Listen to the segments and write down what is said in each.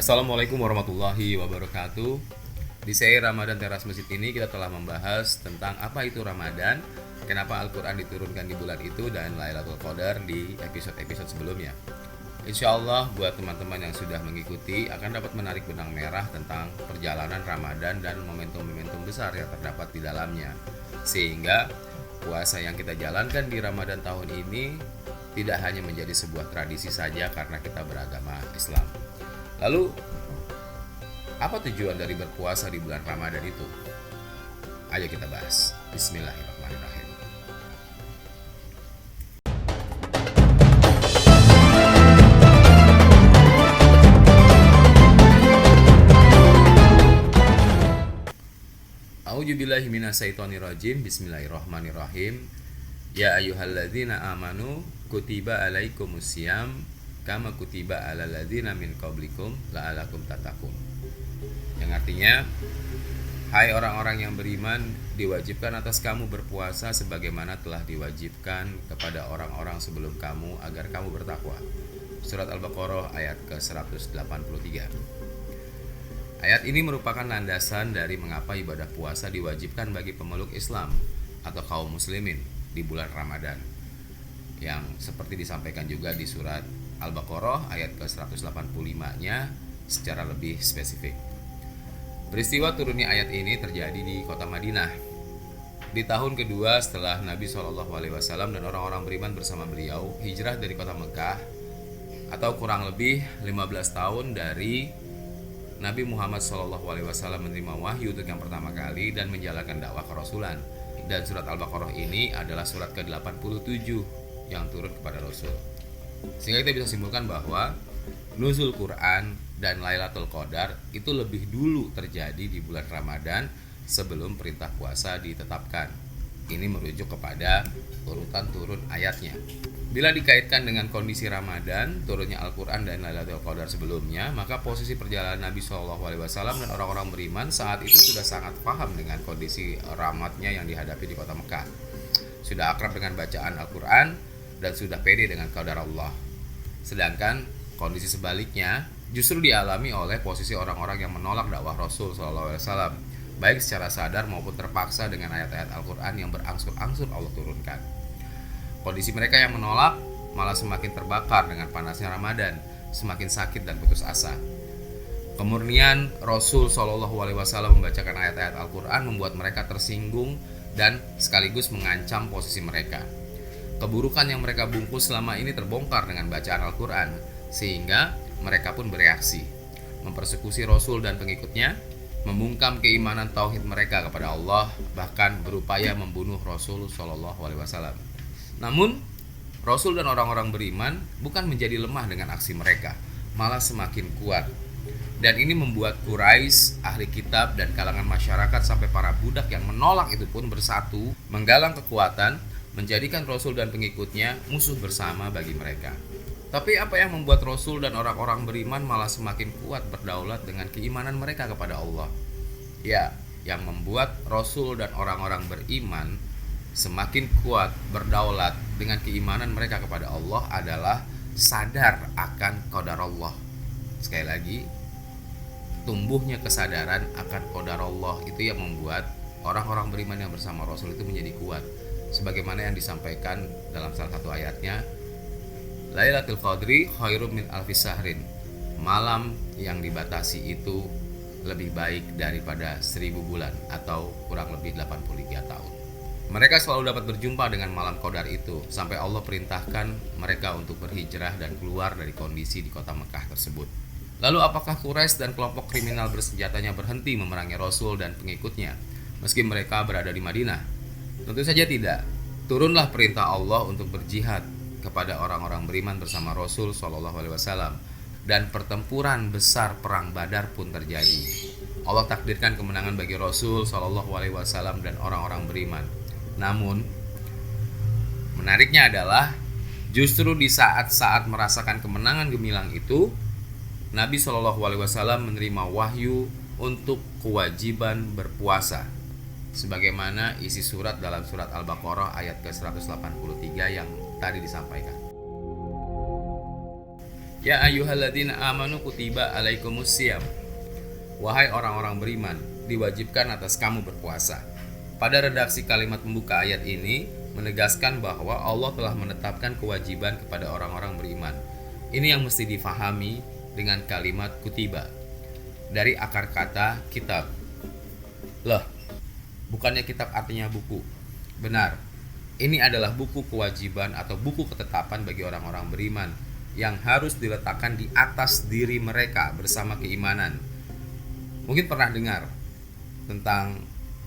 Assalamualaikum warahmatullahi wabarakatuh. Di seri Ramadan Teras Masjid ini kita telah membahas tentang apa itu Ramadan, kenapa Al-Quran diturunkan di bulan itu, dan Lailatul Qadar di episode-episode sebelumnya. Insya Allah buat teman-teman yang sudah mengikuti akan dapat menarik benang merah tentang perjalanan Ramadan dan momentum-momentum besar yang terdapat di dalamnya. Sehingga puasa yang kita jalankan di Ramadan tahun ini tidak hanya menjadi sebuah tradisi saja karena kita beragama Islam. Lalu, apa tujuan dari berpuasa di bulan Ramadan itu? Ayo kita bahas. Bismillahirrahmanirrahim. A'udzubillahi minasyaitonirrajim. Bismillahirrahmanirrahim. Ya ayyuhalladzina amanu kutiba alaikumusiyam kama kutiba alal ladzina min qablikum la'alakum tattaqun. Yang artinya, hai orang-orang yang beriman, diwajibkan atas kamu berpuasa sebagaimana telah diwajibkan kepada orang-orang sebelum kamu agar kamu bertakwa. Surat Al-Baqarah ayat ke-183. Ayat ini merupakan landasan dari mengapa ibadah puasa diwajibkan bagi pemeluk Islam atau kaum muslimin di bulan Ramadan, yang seperti disampaikan juga di surat Al-Baqarah ayat ke-185-nya secara lebih spesifik. Peristiwa turunnya ayat ini terjadi di kota Madinah di tahun kedua setelah Nabi SAW dan orang-orang beriman bersama beliau hijrah dari kota Mekah, atau kurang lebih 15 tahun dari Nabi Muhammad SAW menerima wahyu untuk yang pertama kali dan menjalankan dakwah kerasulan. Dan surat Al-Baqarah ini adalah surat ke-87 yang turun kepada Rasul. Sehingga kita bisa simpulkan bahwa nuzul Quran dan Lailatul Qadar itu lebih dulu terjadi di bulan Ramadan sebelum perintah puasa ditetapkan. Ini merujuk kepada urutan turun ayatnya. Bila dikaitkan dengan kondisi Ramadan, turunnya Al-Quran dan Lailatul Qadar sebelumnya, maka posisi perjalanan Nabi SAW dan orang-orang beriman saat itu sudah sangat paham dengan kondisi rahmatnya yang dihadapi di kota Mekah. Sudah akrab dengan bacaan Al-Quran dan sudah pede dengan qadar Allah. Sedangkan kondisi sebaliknya justru dialami oleh posisi orang-orang yang menolak dakwah Rasul SAW, baik secara sadar maupun terpaksa dengan ayat-ayat Al-Quran yang berangsur-angsur Allah turunkan. Kondisi mereka yang menolak malah semakin terbakar dengan panasnya Ramadan, semakin sakit dan putus asa. Kemurnian Rasul SAW membacakan ayat-ayat Al-Quran membuat mereka tersinggung dan sekaligus mengancam posisi mereka. Keburukan yang mereka bungkus selama ini terbongkar dengan bacaan Al-Quran, sehingga mereka pun bereaksi, mempersekusi Rasul dan pengikutnya, membungkam keimanan tauhid mereka kepada Allah, bahkan berupaya membunuh Rasul SAW. Namun, Rasul dan orang-orang beriman bukan menjadi lemah dengan aksi mereka, malah semakin kuat. Dan ini membuat Quraisy, ahli kitab, dan kalangan masyarakat sampai para budak yang menolak itu pun bersatu, menggalang kekuatan, menjadikan Rasul dan pengikutnya musuh bersama bagi mereka. Tapi apa yang membuat Rasul dan orang-orang beriman malah semakin kuat berdaulat dengan keimanan mereka kepada Allah? Ya, yang membuat Rasul dan orang-orang beriman semakin kuat berdaulat dengan keimanan mereka kepada Allah adalah sadar akan qadar Allah. Sekali lagi, tumbuhnya kesadaran akan qadar Allah itu yang membuat orang-orang beriman yang bersama Rasul itu menjadi kuat. Sebagaimana yang disampaikan dalam salah satu ayatnya, Lailatul Qadri khairum min alfi syahrin. Malam yang dibatasi itu lebih baik daripada 1000 bulan atau kurang lebih 83 tahun. Mereka selalu dapat berjumpa dengan malam Qadar itu sampai Allah perintahkan mereka untuk berhijrah dan keluar dari kondisi di kota Mekah tersebut. Lalu apakah Quraisy dan kelompok kriminal bersenjatanya berhenti memerangi Rasul dan pengikutnya meski mereka berada di Madinah? Tentu saja tidak. Turunlah perintah Allah untuk berjihad kepada orang-orang beriman bersama Rasul SAW, dan pertempuran besar perang Badar pun terjadi. Allah takdirkan kemenangan bagi Rasul SAW dan orang-orang beriman. Namun, menariknya adalah justru di saat-saat merasakan kemenangan gemilang itu, Nabi SAW menerima wahyu untuk kewajiban berpuasa, sebagaimana isi surat dalam surat Al-Baqarah ayat ke-183 yang tadi disampaikan. Ya ayyuhalladzina amanu kutiba alaikumusiyam. Wahai orang-orang beriman, diwajibkan atas kamu berpuasa. Pada redaksi kalimat pembuka ayat ini menegaskan bahwa Allah telah menetapkan kewajiban kepada orang-orang beriman. Ini yang mesti difahami dengan kalimat kutiba dari akar kata kitab. Loh, bukannya kitab artinya buku? Benar, ini adalah buku kewajiban atau buku ketetapan bagi orang-orang beriman yang harus diletakkan di atas diri mereka bersama keimanan. Mungkin pernah dengar tentang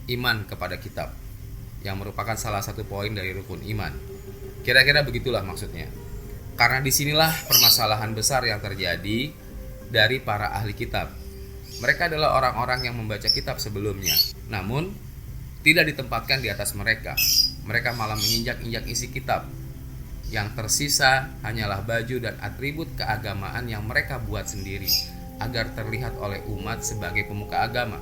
iman kepada kitab, yang merupakan salah satu poin dari rukun iman. Kira-kira begitulah maksudnya. Karena disinilah permasalahan besar yang terjadi dari para ahli kitab. Mereka adalah orang-orang yang membaca kitab sebelumnya, namun tidak ditempatkan di atas mereka. Mereka malah menginjak-injak isi kitab. Yang tersisa hanyalah baju dan atribut keagamaan yang mereka buat sendiri agar terlihat oleh umat sebagai pemuka agama.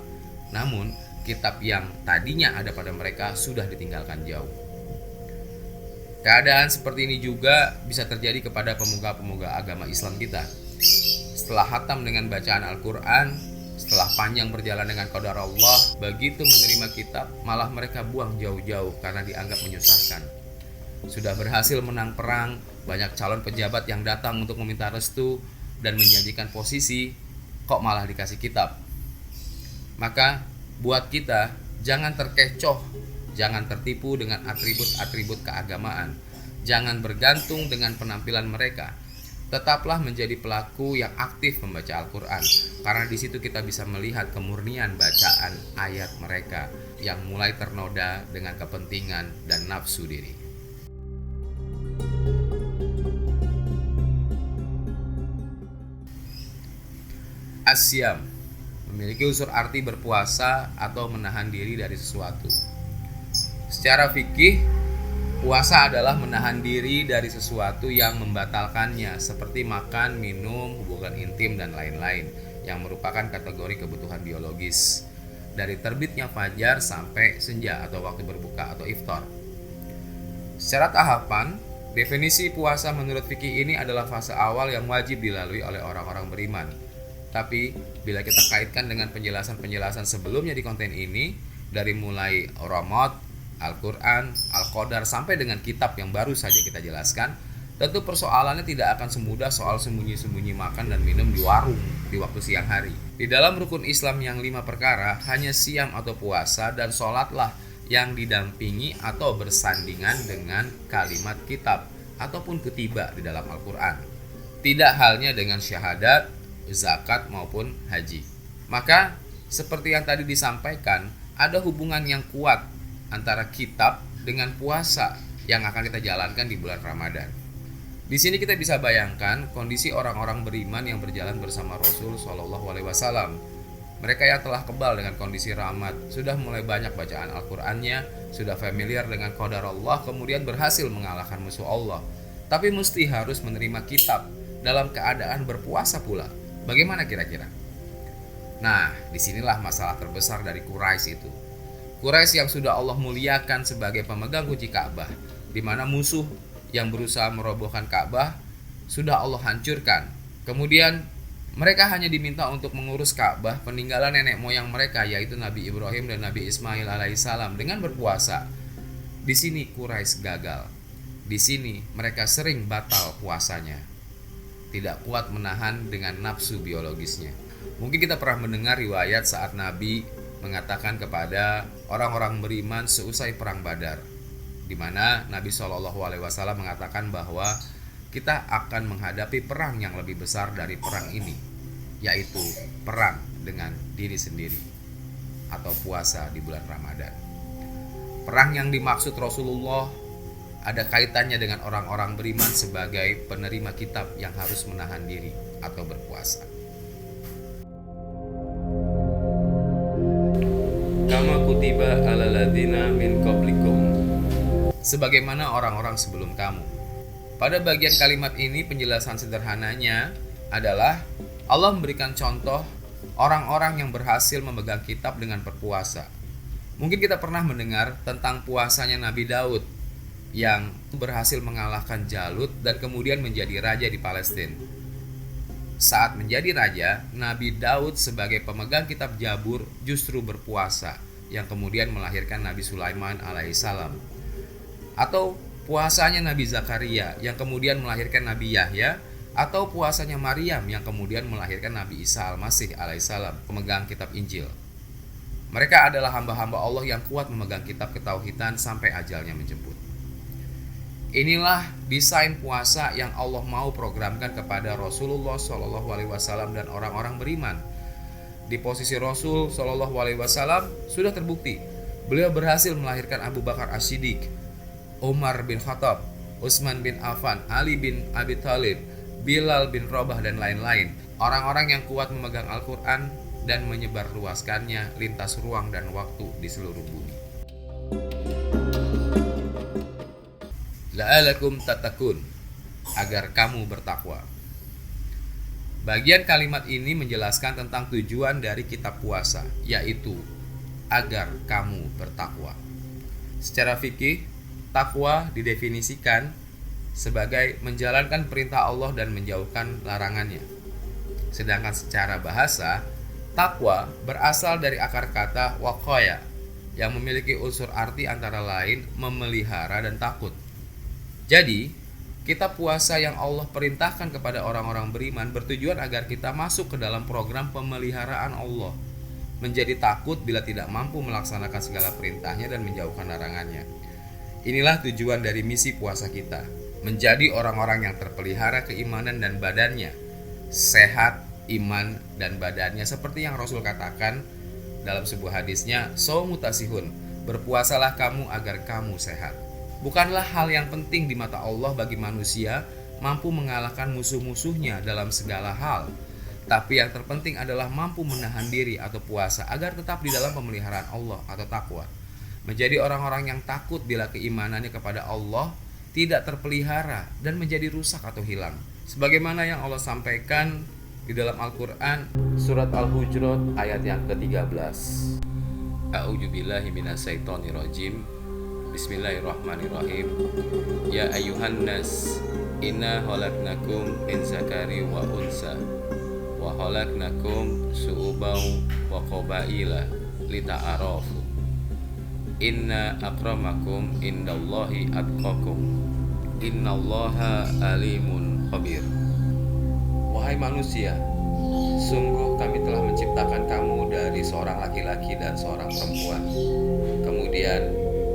Namun, kitab yang tadinya ada pada mereka sudah ditinggalkan jauh. Keadaan seperti ini juga bisa terjadi kepada pemuka-pemuka agama Islam kita. Setelah khatam dengan bacaan Al-Quran, setelah panjang berjalan dengan qadar Allah, begitu menerima kitab, malah mereka buang jauh-jauh karena dianggap menyusahkan. Sudah berhasil menang perang, banyak calon pejabat yang datang untuk meminta restu dan menjanjikan posisi, kok malah dikasih kitab. Maka buat kita, jangan terkecoh, jangan tertipu dengan atribut-atribut keagamaan, jangan bergantung dengan penampilan mereka. Tetaplah menjadi pelaku yang aktif membaca Al-Quran, karena di situ kita bisa melihat kemurnian bacaan ayat mereka yang mulai ternoda dengan kepentingan dan nafsu diri. Asyam memiliki unsur arti berpuasa atau menahan diri dari sesuatu. Secara fikih, puasa adalah menahan diri dari sesuatu yang membatalkannya, seperti makan, minum, hubungan intim, dan lain-lain, yang merupakan kategori kebutuhan biologis, dari terbitnya fajar sampai senja atau waktu berbuka atau iftar. Secara tahapan, definisi puasa menurut fikih ini adalah fase awal yang wajib dilalui oleh orang-orang beriman. Tapi, bila kita kaitkan dengan penjelasan-penjelasan sebelumnya di konten ini, dari mulai Ramad, Al-Quran, Al-Qadar, sampai dengan kitab yang baru saja kita jelaskan, tentu persoalannya tidak akan semudah soal sembunyi-sembunyi makan dan minum di warung di waktu siang hari. Di dalam rukun Islam yang 5 perkara, hanya siam atau puasa dan sholatlah yang didampingi atau bersandingan dengan kalimat kitab ataupun kutiba di dalam Al-Quran. Tidak halnya dengan syahadat, zakat maupun haji. Maka seperti yang tadi disampaikan, ada hubungan yang kuat antara kitab dengan puasa yang akan kita jalankan di bulan Ramadan. Di sini kita bisa bayangkan kondisi orang-orang beriman yang berjalan bersama Rasul Shallallahu Alaihi Wasallam. Mereka yang telah kebal dengan kondisi Ramad, sudah mulai banyak bacaan Al-Qurannya, sudah familiar dengan qadar Allah, kemudian berhasil mengalahkan musuh Allah. Tapi mesti harus menerima kitab dalam keadaan berpuasa pula. Bagaimana kira-kira? Nah, disinilah masalah terbesar dari Quraisy itu. Quraisy yang sudah Allah muliakan sebagai pemegang kunci Ka'bah, di mana musuh yang berusaha merobohkan Ka'bah sudah Allah hancurkan. Kemudian mereka hanya diminta untuk mengurus Ka'bah peninggalan nenek moyang mereka, yaitu Nabi Ibrahim dan Nabi Ismail alaihissalam, dengan berpuasa. Di sini Quraisy gagal. Di sini mereka sering batal puasanya. Tidak kuat menahan dengan nafsu biologisnya. Mungkin kita pernah mendengar riwayat saat Nabi mengatakan kepada orang-orang beriman seusai perang Badar, di mana Nabi SAW mengatakan bahwa kita akan menghadapi perang yang lebih besar dari perang ini, yaitu perang dengan diri sendiri atau puasa di bulan Ramadan. Perang yang dimaksud Rasulullah ada kaitannya dengan orang-orang beriman sebagai penerima kitab yang harus menahan diri atau berpuasa. Kama kutiba alal ladzina min qablikum, sebagaimana orang-orang sebelum kamu. Pada bagian kalimat ini penjelasan sederhananya adalah Allah memberikan contoh orang-orang yang berhasil memegang kitab dengan berpuasa. Mungkin kita pernah mendengar tentang puasanya Nabi Daud yang berhasil mengalahkan Jalut dan kemudian menjadi raja di Palestina. Saat menjadi raja, Nabi Daud sebagai pemegang kitab Jabur justru berpuasa, yang kemudian melahirkan Nabi Sulaiman alaihissalam. Atau puasanya Nabi Zakaria yang kemudian melahirkan Nabi Yahya, atau puasanya Maryam yang kemudian melahirkan Nabi Isa al-Masih alaihissalam, pemegang kitab Injil. Mereka adalah hamba-hamba Allah yang kuat memegang kitab ketauhidan sampai ajalnya menjemput. Inilah desain puasa yang Allah mau programkan kepada Rasulullah SAW dan orang-orang beriman. Di posisi Rasul SAW sudah terbukti beliau berhasil melahirkan Abu Bakar As-Siddiq, Umar bin Khattab, Utsman bin Affan, Ali bin Abi Thalib, Bilal bin Rabah, dan lain-lain. Orang-orang yang kuat memegang Al-Quran dan menyebarluaskannya lintas ruang dan waktu di seluruh bumi. La'alakum tattaqun, agar kamu bertakwa. Bagian kalimat ini menjelaskan tentang tujuan dari kitab puasa, yaitu agar kamu bertakwa. Secara fikih, takwa didefinisikan sebagai menjalankan perintah Allah dan menjauhkan larangannya. Sedangkan secara bahasa, takwa berasal dari akar kata waqaya yang memiliki unsur arti antara lain memelihara dan takut. Jadi, kitab puasa yang Allah perintahkan kepada orang-orang beriman bertujuan agar kita masuk ke dalam program pemeliharaan Allah, menjadi takut bila tidak mampu melaksanakan segala perintahnya dan menjauhkan larangannya. Inilah tujuan dari misi puasa kita, menjadi orang-orang yang terpelihara keimanan dan badannya, sehat iman dan badannya, seperti yang Rasul katakan dalam sebuah hadisnya, "Shaumu tasihun, berpuasalah kamu agar kamu sehat." Bukanlah hal yang penting di mata Allah bagi manusia mampu mengalahkan musuh-musuhnya dalam segala hal, tapi yang terpenting adalah mampu menahan diri atau puasa agar tetap di dalam pemeliharaan Allah atau takwa. Menjadi orang-orang yang takut bila keimanannya kepada Allah tidak terpelihara dan menjadi rusak atau hilang. Sebagaimana yang Allah sampaikan di dalam Al-Quran, surat Al-Hujurat ayat yang ke-13. A'udzubillahi minasyaitonirrajim. Bismillahirrahmanirrahim. Ya ayyuhan nas, inna khalaqnakum min zakari wa unsa wa khalaqnakum syu'uban wa qabaila lita'arafu. Inna akramakum indallahi atqakum. Innallaha alimun khabir. Wahai manusia, sungguh kami telah menciptakan kamu dari seorang laki-laki dan seorang perempuan. Kemudian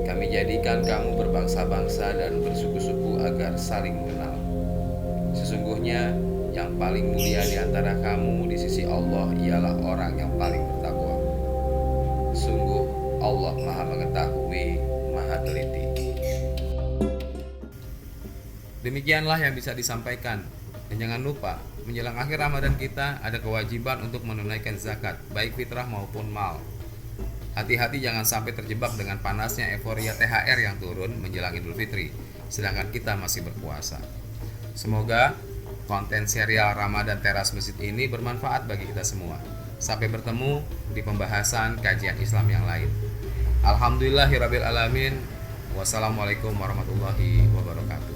kami jadikan kamu berbangsa-bangsa dan bersuku-suku agar saling mengenal. Sesungguhnya yang paling mulia di antara kamu di sisi Allah ialah orang yang paling bertakwa. Sungguh Allah Maha Mengetahui, Maha Teliti. Demikianlah yang bisa disampaikan. Dan jangan lupa, menjelang akhir Ramadan kita ada kewajiban untuk menunaikan zakat, baik fitrah maupun mal. Hati-hati jangan sampai terjebak dengan panasnya euforia THR yang turun menjelang Idul Fitri, sedangkan kita masih berpuasa. Semoga konten serial Ramadan Teras Masjid ini bermanfaat bagi kita semua. Sampai bertemu di pembahasan kajian Islam yang lain. Alhamdulillahirabbil alamin. Wassalamualaikum warahmatullahi wabarakatuh.